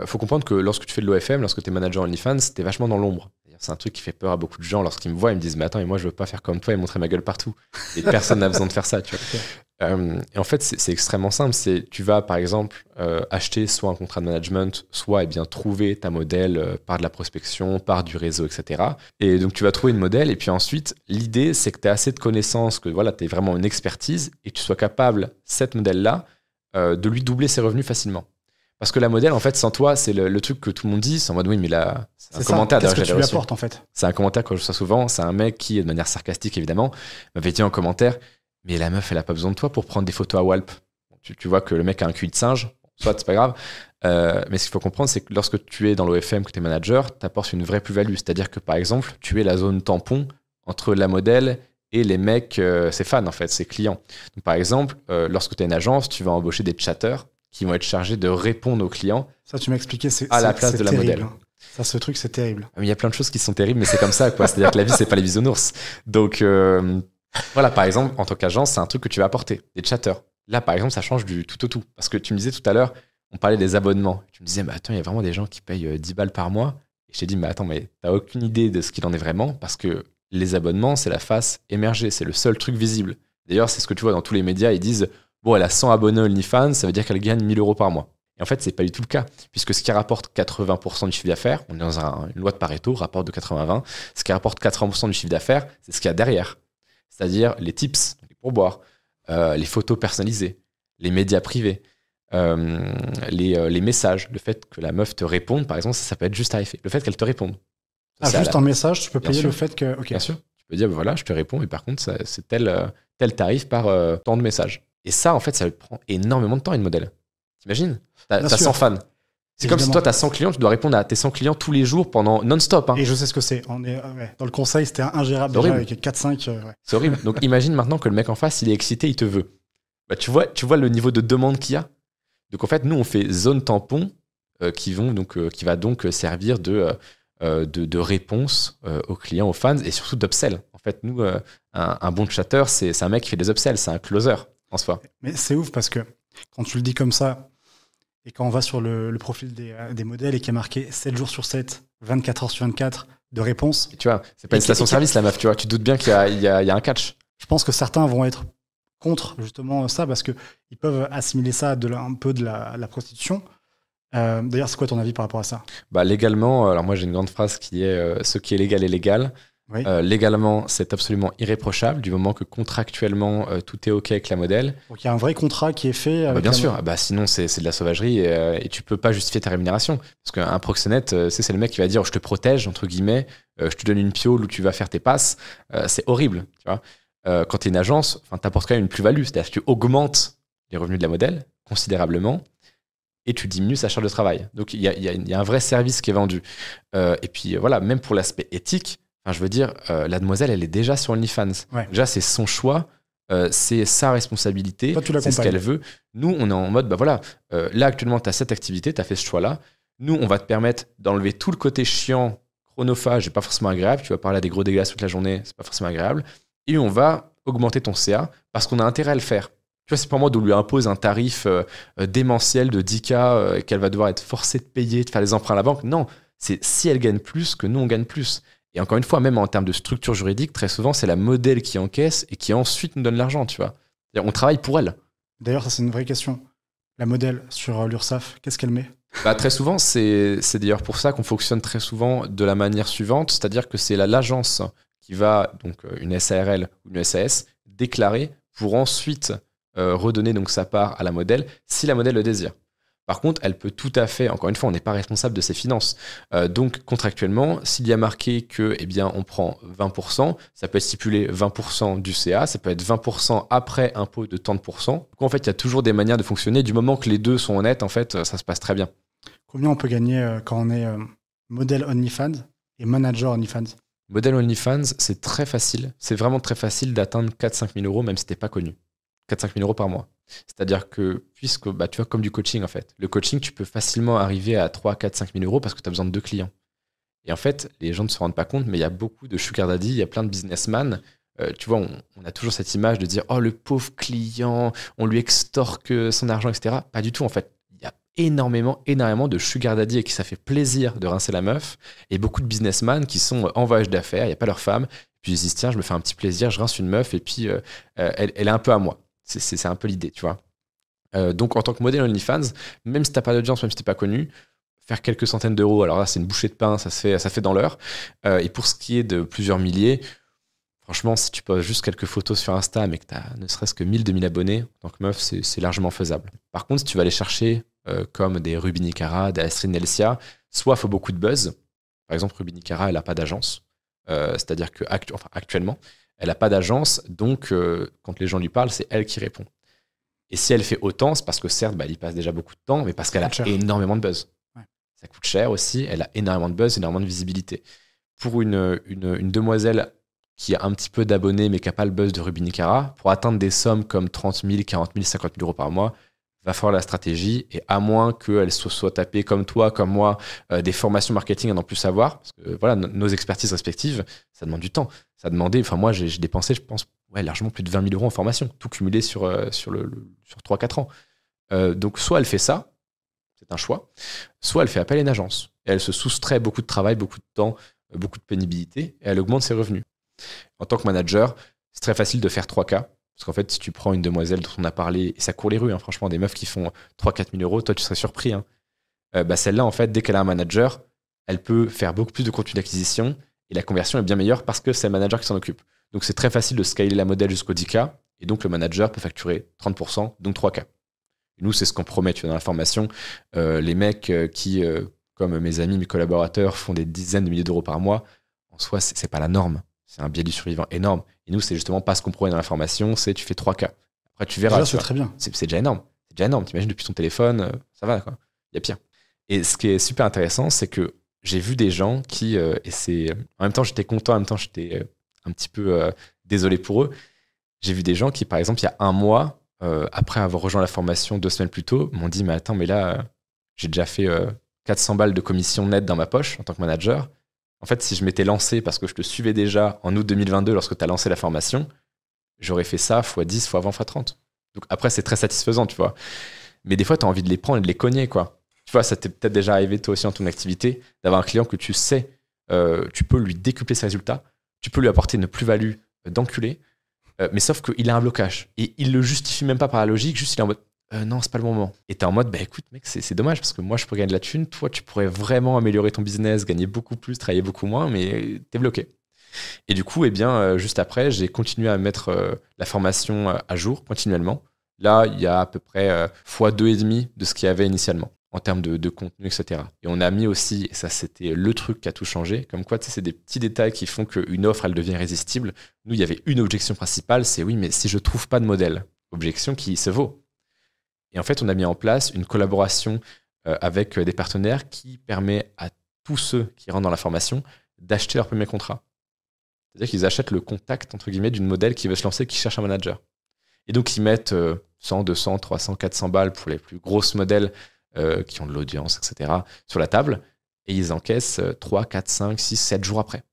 Faut comprendre que lorsque tu fais de l'OFM, lorsque tu es manager OnlyFans, t'es vachement dans l'ombre. C'est un truc qui fait peur à beaucoup de gens. Lorsqu'ils me voient, ils me disent mais attends, et moi je veux pas faire comme toi et montrer ma gueule partout. Et personne n'a besoin de faire ça, tu vois. Et en fait, c'est extrêmement simple. Tu vas par exemple acheter soit un contrat de management, soit trouver ta modèle par de la prospection, par du réseau, etc. Et donc tu vas trouver une modèle. Et puis ensuite, l'idée c'est que tu as assez de connaissances, que voilà, tu es vraiment une expertise et que tu sois capable, cette modèle-là, de lui doubler ses revenus facilement. Parce que la modèle, en fait, sans toi, c'est le truc que tout le monde dit. C'est en mode, oui, mais là, c'est un commentaire. Qu'est-ce que tu lui apportes, en fait? C'est un commentaire que je reçois souvent. C'est un mec qui, de manière sarcastique, évidemment, m'avait dit en commentaire, mais la meuf, elle a pas besoin de toi pour prendre des photos à Walp. Tu vois que le mec a un cul de singe. Soit, c'est pas grave. Mais ce qu'il faut comprendre, c'est que lorsque tu es dans l'OFM, que tu es manager, tu apportes une vraie plus-value. C'est-à-dire que, par exemple, tu es la zone tampon entre la modèle et les mecs, ses fans, en fait, ses clients. Donc, par exemple, lorsque tu es une agence, tu vas embaucher des chatteurs qui vont être chargés de répondre aux clients. Ça, tu m'as expliqué, à la place de la modèle. Ça, ce truc, c'est terrible. Il y a plein de choses qui sont terribles, mais c'est comme ça, quoi. C'est-à-dire que la vie, c'est pas les bisounours. Donc, voilà, par exemple, en tant qu'agence, c'est un truc que tu vas apporter, des chatteurs. Là, par exemple, ça change du tout au tout. Parce que tu me disais tout à l'heure, on parlait des abonnements. Tu me disais, mais attends, il y a vraiment des gens qui payent 10 balles par mois. Et je t'ai dit, mais attends, mais t'as aucune idée de ce qu'il en est vraiment, parce que les abonnements, c'est la face émergée, c'est le seul truc visible. D'ailleurs, c'est ce que tu vois dans tous les médias, ils disent, bon, elle a 100 abonnés OnlyFans, ça veut dire qu'elle gagne 1000 € par mois. Et en fait, c'est pas du tout le cas, puisque ce qui rapporte 80% du chiffre d'affaires, on est dans une loi de Pareto, rapport de 80-20, ce qui rapporte 80% du chiffre d'affaires, c'est ce qu'il y a derrière. C'est-à-dire les tips, les pourboires, les photos personnalisées, les médias privés, les messages, le fait que la meuf te réponde, par exemple, ça peut être juste tarifé. Le fait qu'elle te réponde. Juste un message, tu peux payer le fait que... Okay. Bien sûr. Tu peux dire, voilà, je te réponds, et par contre, c'est tel tarif par tant de messages. Et ça, en fait, ça prend énormément de temps, une modèle. T'imagines ? T'as 100 fans. C'est comme si toi, t'as 100 clients, tu dois répondre à tes 100 clients tous les jours pendant non-stop. Hein. Et je sais ce que c'est. On est dans le conseil, c'était ingérable déjà avec 4-5. Ouais. C'est horrible. Donc imagine maintenant que le mec en face, il est excité, il te veut. Bah, tu vois le niveau de demande qu'il y a. Donc en fait, nous, on fait zone tampon qui va donc servir de réponse aux clients, aux fans et surtout d'upsell. En fait, nous, un bon chatter, c'est un mec qui fait des upsells, c'est un closer en soi. Mais c'est ouf parce que quand tu le dis comme ça, et quand on va sur le profil des modèles et qu'il y a marqué 7 jours sur 7, 24 heures sur 24 de réponse. Et tu vois, c'est pas une station-service la meuf, tu vois. Tu doutes bien qu'il y a un catch. Je pense que certains vont être contre justement ça parce qu'ils peuvent assimiler ça un peu de la prostitution. D'ailleurs, c'est quoi ton avis par rapport à ça ? Bah, légalement, alors moi j'ai une grande phrase qui est ce qui est légal est légal. Oui. Légalement, c'est absolument irréprochable du moment que contractuellement tout est OK avec la modèle. Donc il y a un vrai contrat qui est fait avec bien sûr, sinon c'est de la sauvagerie et tu peux pas justifier ta rémunération. Parce qu'un proxénète, c'est le mec qui va dire je te protège, entre guillemets, je te donne une piole où tu vas faire tes passes. C'est horrible, tu vois. Quand tu es une agence, tu apportes quand même une plus-value, c'est-à-dire que tu augmentes les revenus de la modèle considérablement et tu diminues sa charge de travail. Donc il y a un vrai service qui est vendu. Et puis voilà, même pour l'aspect éthique, je veux dire, la demoiselle, elle est déjà sur OnlyFans. Ouais. Déjà, c'est son choix, c'est sa responsabilité, c'est ce qu'elle veut. Nous, on est en mode, là, actuellement, tu as cette activité, tu as fait ce choix-là. Nous, on va te permettre d'enlever tout le côté chiant, chronophage et pas forcément agréable. Tu vas parler à des gros dégâts toute la journée, c'est pas forcément agréable. Et on va augmenter ton CA parce qu'on a intérêt à le faire. Tu vois, c'est pas moi de lui impose un tarif démentiel de 10K qu'elle va devoir être forcée de payer, de faire les emprunts à la banque. Non, c'est si elle gagne plus que nous, on gagne plus. Et encore une fois, même en termes de structure juridique, très souvent, c'est la modèle qui encaisse et qui ensuite nous donne l'argent, tu vois. C'est-à-dire, on travaille pour elle. D'ailleurs, ça, c'est une vraie question. La modèle sur l'URSSAF, qu'est-ce qu'elle met ? Très souvent, c'est d'ailleurs pour ça qu'on fonctionne très souvent de la manière suivante, c'est-à-dire que c'est l'agence qui va, donc une SARL ou une SAS, déclarer pour ensuite redonner donc sa part à la modèle si la modèle le désire. Par contre, elle peut tout à fait, encore une fois, on n'est pas responsable de ses finances. Donc, contractuellement, s'il y a marqué que, on prend 20%, ça peut être stipulé 20% du CA, ça peut être 20% après impôt de tant de pourcents. Donc, en fait, il y a toujours des manières de fonctionner. Du moment que les deux sont honnêtes, en fait, ça se passe très bien. Combien on peut gagner quand on est modèle OnlyFans et manager OnlyFans ? Modèle OnlyFans, c'est très facile. C'est vraiment très facile d'atteindre 4-5 000 €, même si t'es pas connu. 4-5 000 € par mois. C'est-à-dire que, puisque tu vois, comme du coaching en fait. Le coaching, tu peux facilement arriver à 3, 4, 5 000 € parce que tu as besoin de 2 clients. Et en fait, les gens ne se rendent pas compte, mais il y a beaucoup de sugar daddy, il y a plein de businessmen. Tu vois, on a toujours cette image de dire « Oh, le pauvre client, on lui extorque son argent, etc. » Pas du tout, en fait. Il y a énormément de sugar daddy et qui ça fait plaisir de rincer la meuf, et beaucoup de businessmen qui sont en voyage d'affaires, il n'y a pas leur femme, puis ils se disent tiens, je me fais un petit plaisir, je rince une meuf et puis elle est un peu à moi. C'est un peu l'idée, tu vois. Donc en tant que modèle OnlyFans, même si t'as pas d'audience, même si t'es pas connu, faire quelques centaines d'euros, alors là c'est une bouchée de pain, ça se fait dans l'heure. Et pour ce qui est de plusieurs milliers, franchement, si tu poses juste quelques photos sur Insta, mais que t'as ne serait-ce que 1000-2000 abonnés, en tant que meuf, c'est largement faisable. Par contre, si tu vas aller chercher comme des Ruby Nicara, des Astrid Nelsia, soit il faut beaucoup de buzz. Par exemple, Ruby Nicara, elle n'a pas d'agence. C'est-à-dire que actuellement, elle n'a pas d'agence, donc quand les gens lui parlent, c'est elle qui répond. Et si elle fait autant, c'est parce que certes, elle y passe déjà beaucoup de temps, mais parce qu'elle a énormément de buzz. Ouais. Ça coûte cher aussi, elle a énormément de buzz, énormément de visibilité. Pour une demoiselle qui a un petit peu d'abonnés, mais qui n'a pas le buzz de Ruby Nicara, pour atteindre des sommes comme 30 000, 40 000, 50 000 euros par mois, va falloir la stratégie, et à moins qu'elle soit tapée comme toi, comme moi, des formations marketing à n'en plus savoir, parce que voilà, nos expertises respectives, ça demande du temps. Ça demandait, enfin moi j'ai dépensé, je pense, largement plus de 20 000 euros en formation, tout cumulé sur 3-4 ans. Donc soit elle fait ça, c'est un choix, soit elle fait appel à une agence, et elle se soustrait beaucoup de travail, beaucoup de temps, beaucoup de pénibilité, et elle augmente ses revenus. En tant que manager, c'est très facile de faire 3K. Parce qu'en fait, si tu prends une demoiselle dont on a parlé, et ça court les rues, hein, franchement, des meufs qui font 3-4 000 euros, toi, tu serais surpris. Hein. Celle-là, en fait, dès qu'elle a un manager, elle peut faire beaucoup plus de contenu d'acquisition et la conversion est bien meilleure parce que c'est le manager qui s'en occupe. Donc, c'est très facile de scaler la modèle jusqu'au 10K et donc le manager peut facturer 30%, donc 3K. Et nous, c'est ce qu'on promet, tu vois, dans la formation. Les mecs qui, comme mes amis, mes collaborateurs, font des dizaines de milliers d'euros par mois, en soi, c'est pas la norme. C'est un biais du survivant énorme. Et nous, c'est justement pas ce qu'on promet dans la formation, c'est tu fais 3K. Après, tu verras. C'est très bien. C'est déjà énorme. C'est déjà énorme. T'imagines depuis ton téléphone, ça va, quoi. Il y a pire. Et ce qui est super intéressant, c'est que j'ai vu des gens qui, et c'est, en même temps, j'étais content, en même temps, j'étais un petit peu désolé pour eux. J'ai vu des gens qui, par exemple, il y a un mois, après avoir rejoint la formation 2 semaines plus tôt, m'ont dit, mais attends, mais là, j'ai déjà fait 400 balles de commission nette dans ma poche en tant que manager. En fait, si je m'étais lancé parce que je te suivais déjà en août 2022 lorsque tu as lancé la formation, j'aurais fait ça x10, x20, x30. Donc après, c'est très satisfaisant, tu vois. Mais des fois, tu as envie de les prendre et de les cogner, quoi. Tu vois, ça t'est peut-être déjà arrivé, toi aussi, dans ton activité, d'avoir un client que tu sais, tu peux lui décupler ses résultats, tu peux lui apporter une plus-value d'enculé, mais sauf qu'il a un blocage. Et il le justifie même pas par la logique, juste il est en mode non, c'est pas le moment. Et t'es en mode, écoute, mec, c'est dommage parce que moi, je pourrais gagner de la thune. Toi, tu pourrais vraiment améliorer ton business, gagner beaucoup plus, travailler beaucoup moins, mais t'es bloqué. Et du coup, juste après, j'ai continué à mettre la formation à jour continuellement. Là, il y a à peu près x2,5 de ce qu'il y avait initialement en termes de contenu, etc. Et on a mis aussi, et ça, c'était le truc qui a tout changé, comme quoi, tu sais, c'est des petits détails qui font qu'une offre, elle devient irrésistible. Nous, il y avait une objection principale, c'est oui, mais si je trouve pas de modèle, objection qui se vaut. Et en fait, on a mis en place une collaboration avec des partenaires qui permet à tous ceux qui rentrent dans la formation d'acheter leur premier contrat. C'est-à-dire qu'ils achètent le contact, entre guillemets, d'une modèle qui veut se lancer, qui cherche un manager. Et donc, ils mettent 100, 200, 300, 400 balles pour les plus grosses modèles qui ont de l'audience, etc., sur la table. Et ils encaissent 3, 4, 5, 6, 7 jours après.